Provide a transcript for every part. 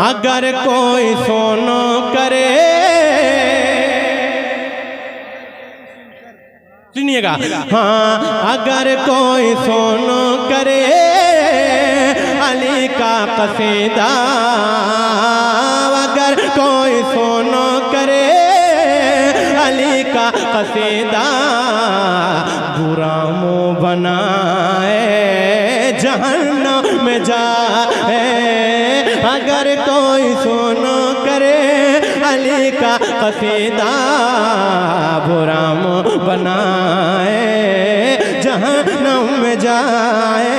अगर कोई सोनो करे, सुनिएगा, हाँ अगर कोई सोनो करे अली का कसीदा, अगर कोई सोनो करे अली का कसीदा, बुरा मुँह बनाए जहन्नम में जाए। अगर कोई सोनो करे अली का कसीदा, बुरा मुँह बनाए जहन्नम में जाए।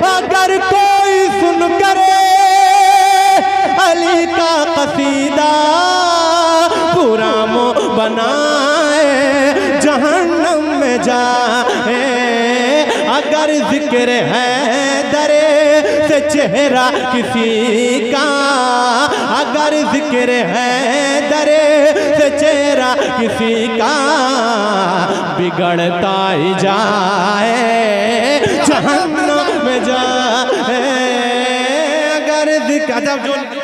अगर कोई सुन करे अली का कसीदा, बुरा मुँह बनाए जहन्नम में जाए। अगर जिक्र है दरे से चेहरा किसी का, अगर जिक्र है दरे से चेहरा किसी का, बिगड़ता ही जाए जहन्नम में जाए। अगर जिक्र,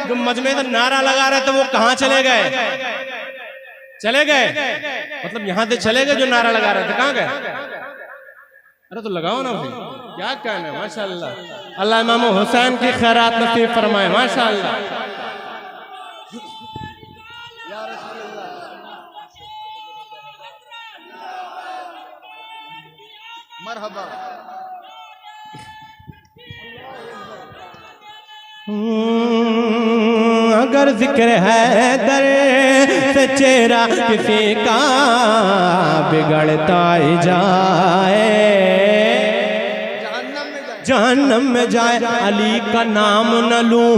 जो मजमे में नारा लगा रहे थे वो कहाँ चले गए? चले गए मतलब यहाँ से चले गए जो नारा लगा रहे थे, कहाँ गए? अरे तो लगाओ ना भाई, क्या कहना है। माशाअल्लाह, अल्लाह इमाम हुसैन की खैरात नसीब फरमाए। माशाअल्लाह, मरहबा। अगर जिक्र है दर से चेहरा किसी का, बिगड़ता ही जाए जहन्नम में जाए। अली का नाम न लूं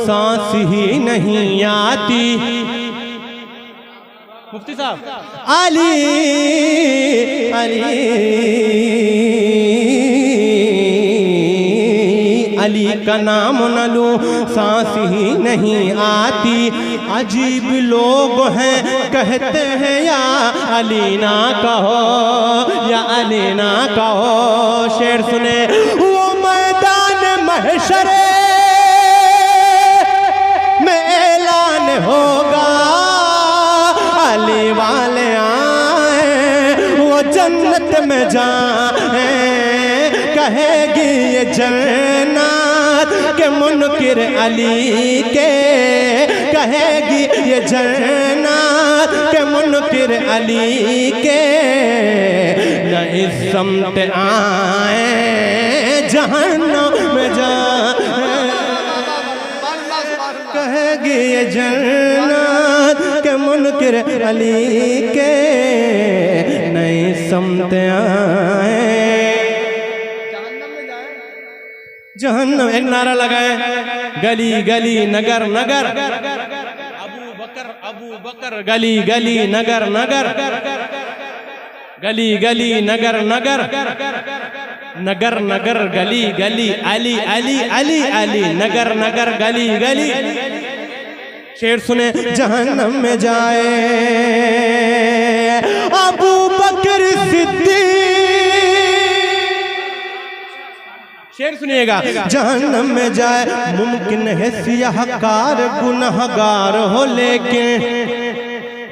सांस ही नहीं आती। मुफ्ती साहब, अली अली अली का नाम न लूं सांस ही नहीं आती। अजीब लोग हैं कहते हैं या अली ना कहो, या अली ना कहो। शेर सुने, वो मैदान महशरे में ऐलान होगा, अली वाले आए वो जन्नत में जाए। कहेगी ये जन्नत के मुनकिर अली के, कहेगी ये जन्नत के मुनकिर अली के। न इस समत आए जहन्नम में जाए। कहेगी ये जन्नत के मुनकिर अली के, न इस समत आए जहन्नम। एक नारा लगाए, गली गली नगर नगर, अबू बकर गली गली नगर नगर, गली गली नगर नगर, नगर नगर गली गली, अली अली अली अली, नगर नगर गली गली। शेर सुने, जहन्नम में जाए अबू बकर सिद्दीक। शेर सुनिएगा, जहन्नम में जाए मुमकिन है सियाहकार गुनहगार हो, लेकिन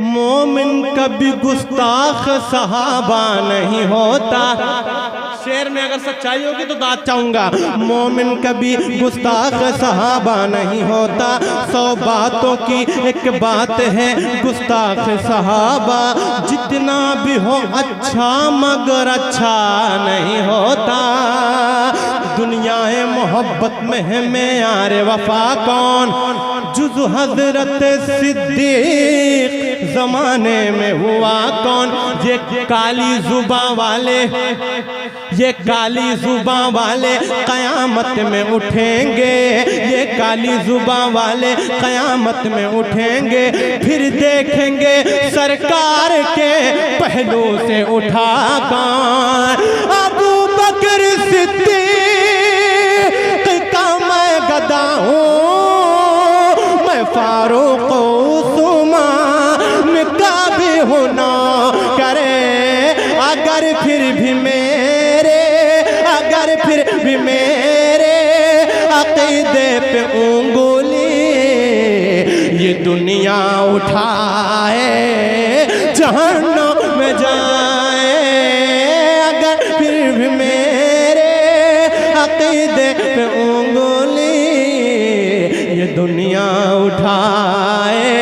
मोमिन कभी गुस्ताख सहाबा नहीं होता। शेर में अगर सच्चाई होगी तो दाद चाहूंगा। मोमिन कभी गुस्ताख सहाबा नहीं होता। 100 बातों की एक बात है गुस्ताख सहाबा, जितना भी हो अच्छा मगर अच्छा नहीं होता। दुनिया मोहब्बत में है मेयार वफा कौन, जुज़ हजरत सिद्दीक जमाने में हुआ कौन। ये काली जुबां वाले, ये काली जुबां वाले क़यामत में उठेंगे, ये काली जुबां वाले क़यामत में उठेंगे। फिर देखेंगे सरकार के पहलू से उठा कौन। अबू बकर सिद्दीक का मैं गदा हूँ, मैं फारूक उस्मान का भी होना करे। अगर फिर भी मेरे, अगर फिर भी मेरे अक़ीदे पे उंगली दुनिया उठाए जहन्नम में जाए, अगर फिर भी मेरे अकीदे पे उंगली ये दुनिया उठाए,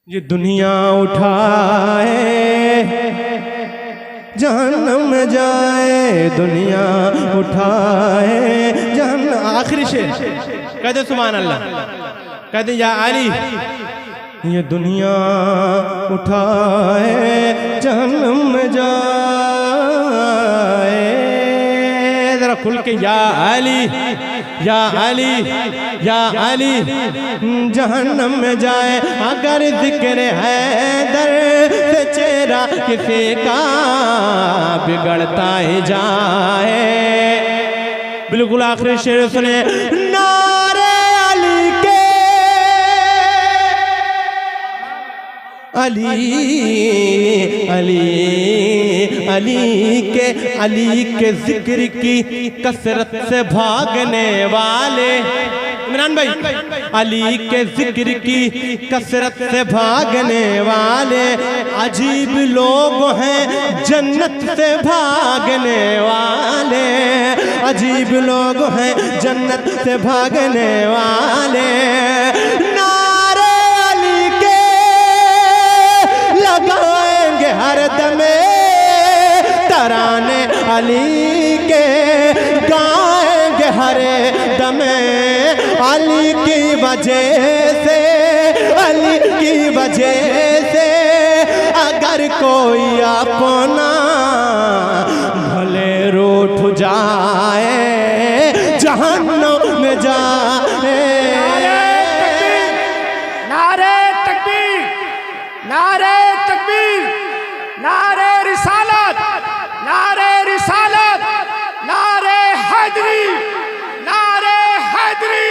ये दुनिया उठाए जहन्नम में जाए, दुनिया उठाए जहन्नम। आखिरी शेर कहते सुभान अल्लाह, कहते या अली ये दुनिया उठाए जहन्नम में जाए, जरा खुल के या अली या अली या अली जहन्नम में जाए, अगर जिक्र है दर से चेहरा किसी का बिगड़ता ही जाए। बिल्कुल आखिरी शेर सुने, नारे अली के अली अली अली के जिक्र की कसरत से भागने वाले, इमरान भाई अली के जिक्र की कसरत से भागने वाले अजीब लोग हैं जन्नत से भागने वाले, अजीब लोग हैं जन्नत से भागने वाले। नारे अली के लगाएंगे हर दमे, तराने अली के गाएंगे हर दमे, अली की वजह से, अली की वजह से अगर कोई अपना भले रूठ जाए जहन्नम में जाए। नारे तकबीर, नारे तकबीर, नारे रिसालत, नारे रिसालत, नारे हैदरी, नारे हैदरी,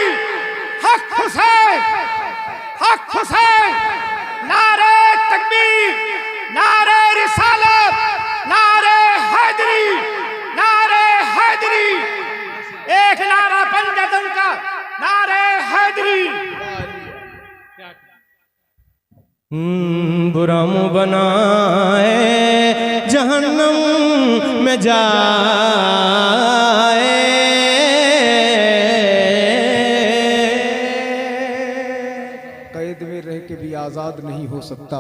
हक हुसैन, हक हुसैन, नारे तकबीर, नारे रिसालत, नारे हैदरी, नारे हैदरी, एक नारा पंजतन का, नारे हैदरी। बुरा मुँह बनाए जहन्नम में जाए, कैद में रह के भी आजाद नहीं हो सकता।